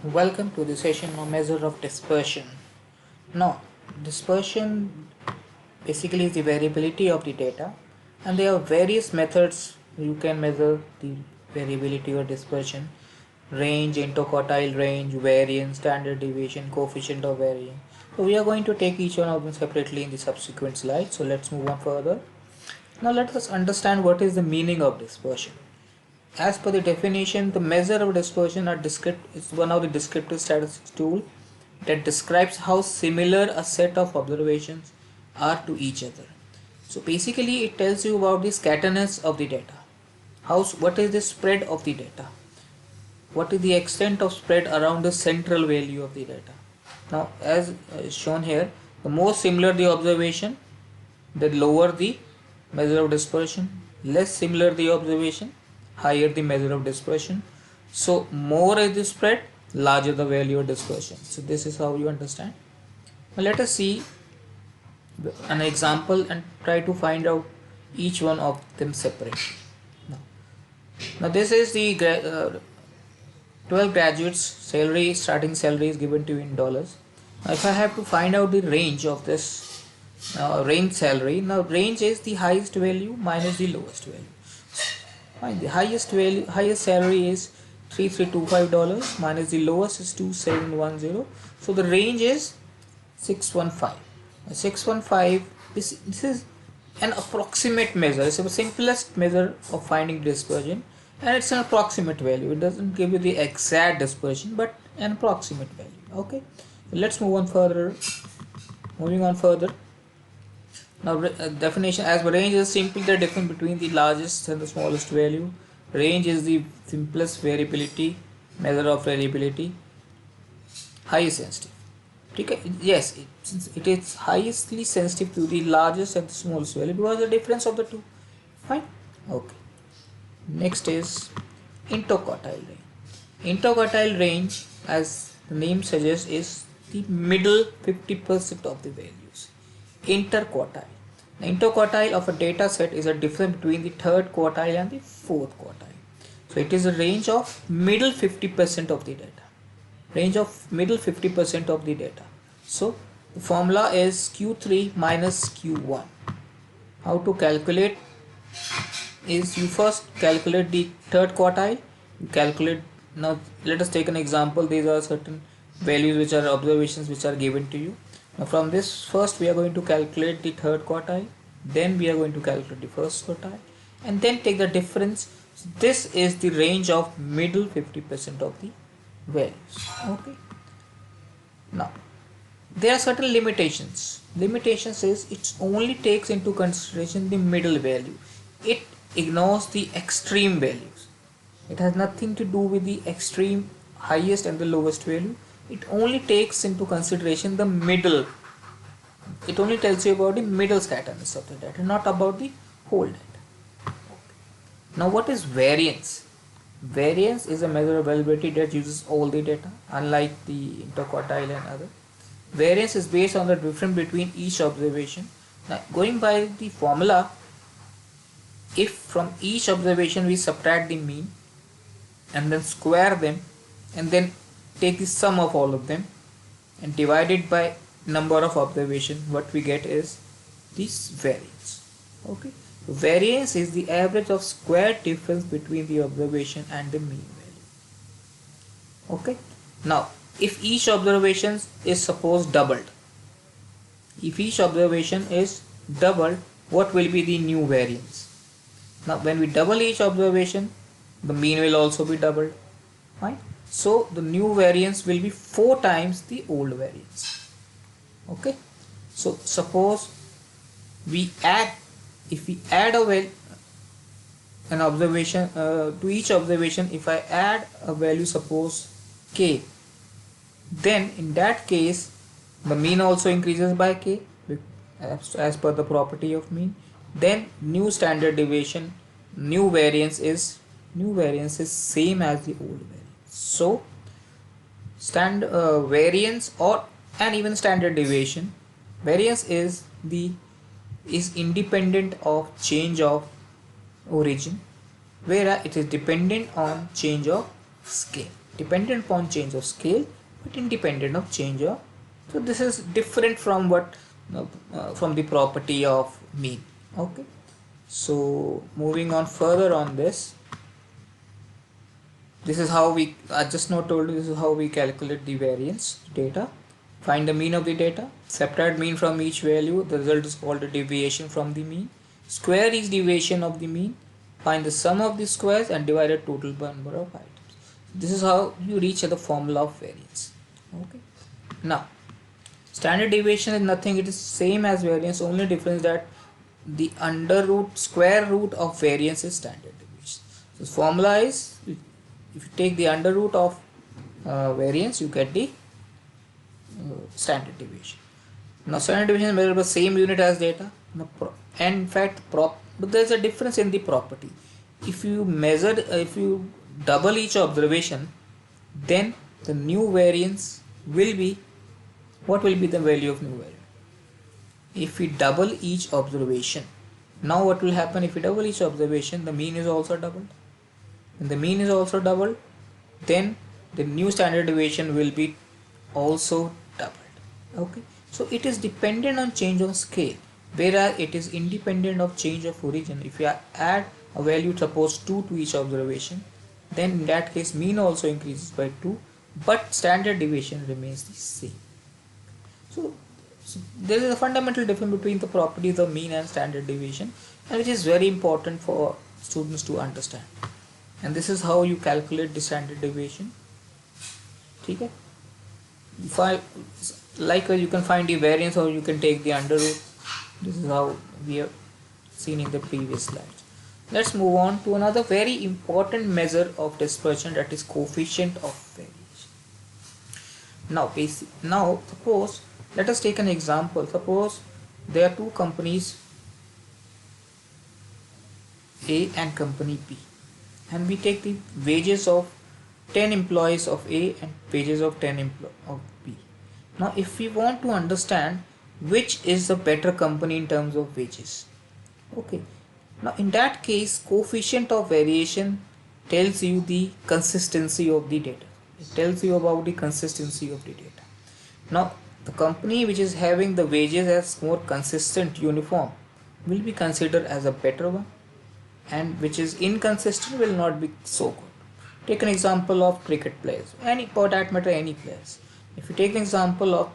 Welcome to the session on measure of dispersion. Now, dispersion basically is the variability of the data, and there are various methods you can measure the variability or dispersion: range, interquartile range, variance, standard deviation, coefficient of variance. So we are going to take each one of them separately in the subsequent slides. So let's move on further. Now let us understand what is the meaning of dispersion. As per the definition, the measure of dispersion is one of the descriptive statistics tool that describes how similar a set of observations are to each other. So basically it tells you about the scatterness of the data. What is the spread of the data? What is the extent of spread around the central value of the data? Now as shown here, the more similar the observation, the lower the measure of dispersion. Less similar the observation, higher the measure of dispersion. So more is the spread, larger the value of dispersion. So this is how you understand. Now let us see an example and try to find out each one of them separately. Now, now this is the 12 graduates salary, starting salary is given to you in dollars. Now if I have to find out the range of this range salary, now range is the highest value minus the lowest value. Fine, the highest salary is $3325 minus the lowest is 2710. So the range is 615. 615, this is an approximate measure. It's the simplest measure of finding dispersion, and it's an approximate value. It doesn't give you the exact dispersion, but an approximate value. Okay, so let's move on further. Moving on further. Now definition, as range is simply the difference between the largest and the smallest value. Range is the simplest variability measure of variability. Highest sensitive. Okay. Yes, it is highly sensitive to the largest and the smallest value because the difference of the two. Fine. Okay. Next is interquartile range. Interquartile range, as the name suggests, is the middle 50% of the values. Interquartile. The interquartile of a data set is a difference between the third quartile and the fourth quartile. So it is a range of middle 50% of the data. Range of middle 50% of the data. So the formula is Q3 minus Q1. How to calculate is you first calculate the third quartile. You calculate, now let us take an example. These are certain values which are observations which are given to you. Now from this, first we are going to calculate the third quartile, then we are going to calculate the first quartile, and then take the difference. So this is the range of middle 50% of the values. Okay. Now there are certain limitations. Limitations is it only takes into consideration the middle value. It ignores the extreme values. It has nothing to do with the extreme highest and the lowest value. It only takes into consideration the middle. It only tells you about the middle scatterness of the data, not about the whole data. Now what is variance? Variance is a measure of variability that uses all the data, unlike the interquartile and other. Variance is based on the difference between each observation. Now going by the formula, if from each observation we subtract the mean and then square them and then take the sum of all of them and divide it by number of observation, what we get is this variance. Okay, variance is the average of square difference between the observation and the mean value. Okay, now if each observation is suppose doubled, if each observation is doubled, what will be the new variance? Now when we double each observation, the mean will also be doubled. Right? So the new variance will be 4 times the old variance. Okay. So suppose we add, if we add an observation to each observation, if I add a value, suppose k, then in that case the mean also increases by k as per the property of mean. Then new standard deviation, new variance is same as the old variance. So variance or and even standard deviation, variance is independent of change of origin, whereas it is dependent on change of scale, dependent upon change of scale but independent of change of. So this is different from what from the property of mean. Okay, so moving on further on this, this is how we, I just now told you, this is how we calculate the variance data. Find the mean of the data, subtract mean from each value, the result is called a deviation from the mean. Square each deviation of the mean, find the sum of the squares and divide the total by number of items. This is how you reach the formula of variance. Okay. Now, standard deviation is nothing, it is same as variance, only difference that the under root, square root of variance is standard deviation. So formula is, if you take the under root of variance, you get the standard deviation. Now standard deviation is measured by same unit as data. And in fact, but there is a difference in the property. If you measure, if you double each observation, then the new variance will be, what will be the value of new variance? If we double each observation, now what will happen if we double each observation? The mean is also doubled. When the mean is also doubled, then the new standard deviation will be also doubled. Okay, so it is dependent on change of scale, whereas it is independent of change of origin. If you add a value, suppose 2 to each observation, then in that case mean also increases by 2, but standard deviation remains the same. So there is a fundamental difference between the properties of mean and standard deviation, and which is very important for students to understand. And this is how you calculate the standard deviation. Okay, likewise you can find the variance, or you can take the under root. This is how we have seen in the previous slides. Let's move on to another very important measure of dispersion, that is coefficient of variation. Now suppose, let us take an example. Suppose there are two companies, A and company B, and we take the wages of 10 employees of A and wages of 10 employees of B. Now if we want to understand which is the better company in terms of wages, okay, now in that case coefficient of variation tells you the consistency of the data. It tells you about the consistency of the data. Now the company which is having the wages as more consistent, uniform, will be considered as a better one, and which is inconsistent will not be so good. Take an example of cricket players, any, for that matter any players. If you take an example of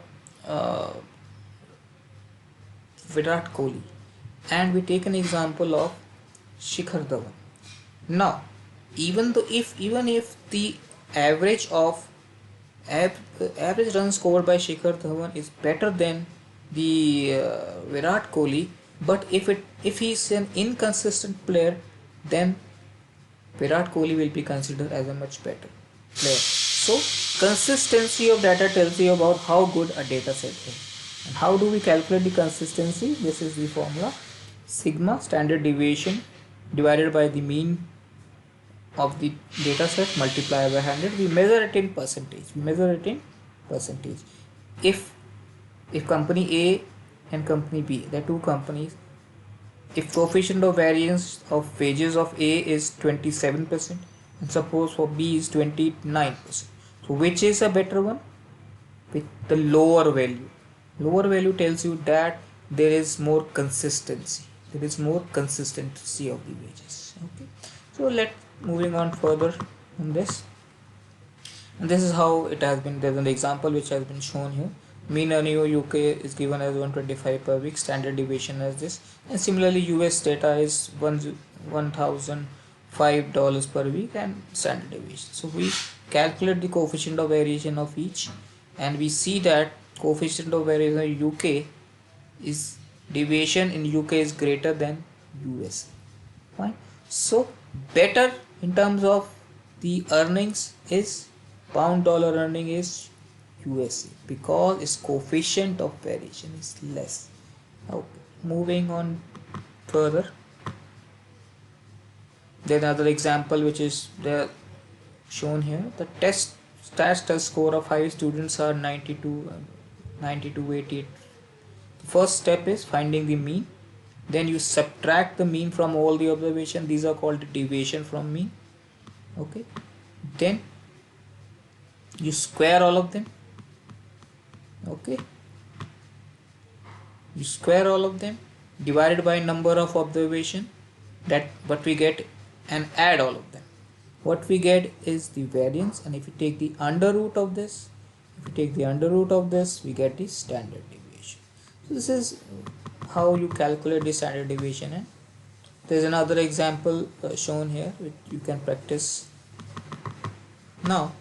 Virat Kohli, and we take an example of Shikhar Dhawan. Now even if the average of average runs scored by Shikhar Dhawan is better than the Virat Kohli, but if he is an inconsistent player, then Virat Kohli will be considered as a much better player. So consistency of data tells you about how good a data set is. And how do we calculate the consistency? This is the formula: sigma standard deviation divided by the mean of the data set multiplied by 100. We measure it in percentage. If company A and company B, the two companies, if coefficient of variance of wages of A is 27%, and suppose for B is 29%, so which is a better one? With the lower value. Lower value tells you that there is more consistency. There is more consistency of the wages. Okay, so moving on further on this, and this is how it has been. There's an example which has been shown here. Mean earning of UK is given as 125 per week, standard deviation as this, and similarly US data is $1,005 per week and standard deviation. So we calculate the coefficient of variation of each, and we see that coefficient of variation in UK is, deviation in UK is greater than US. Fine. So better in terms of the earnings is pound dollar earning is USA, because its coefficient of variation is less. Okay, moving on further, then another example which is there shown here. The test score of 5 students are 92, 88. The first step is finding the mean. Then you subtract the mean from all the observation. These are called deviation from mean. Okay. Then You square all of them. Okay, you square all of them, divided by number of observation, that what we get, and add all of them. What we get is the variance, and if you take the under root of this, we get the standard deviation. So this is how you calculate the standard deviation. And there's another example shown here which you can practice now.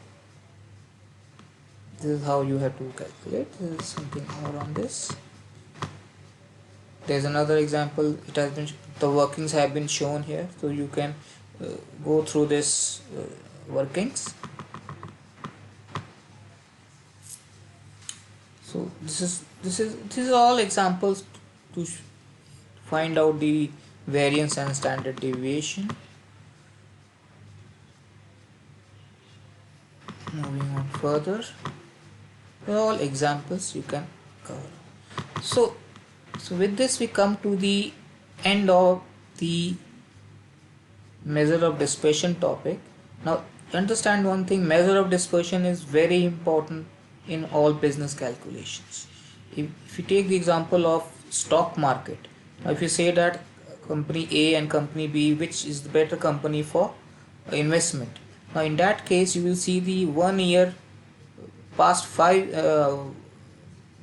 This is how you have to calculate. There is something more on this. There's another example. It has been, the workings have been shown here, so you can go through this workings. So this is all examples to find out the variance and standard deviation. Moving on further, they're all examples you can cover. So with this we come to the end of the measure of dispersion topic. Now understand one thing, measure of dispersion is very important in all business calculations. If you take the example of stock market, now if you say that company A and company B, which is the better company for investment, now in that case you will see the 1 year past 5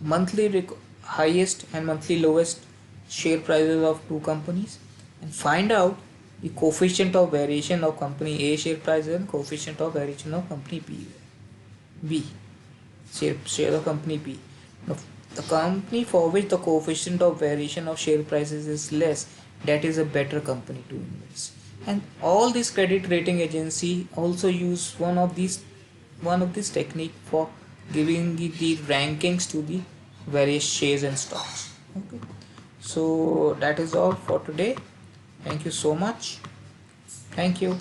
monthly highest and monthly lowest share prices of two companies, and find out the coefficient of variation of company A share price and coefficient of variation of company B share of company B. Now, the company for which the coefficient of variation of share prices is less, that is a better company to invest. And all these credit rating agency also use one of this technique for giving the rankings to the various shares and stocks. Okay, so that is all for today. Thank you so much. Thank you.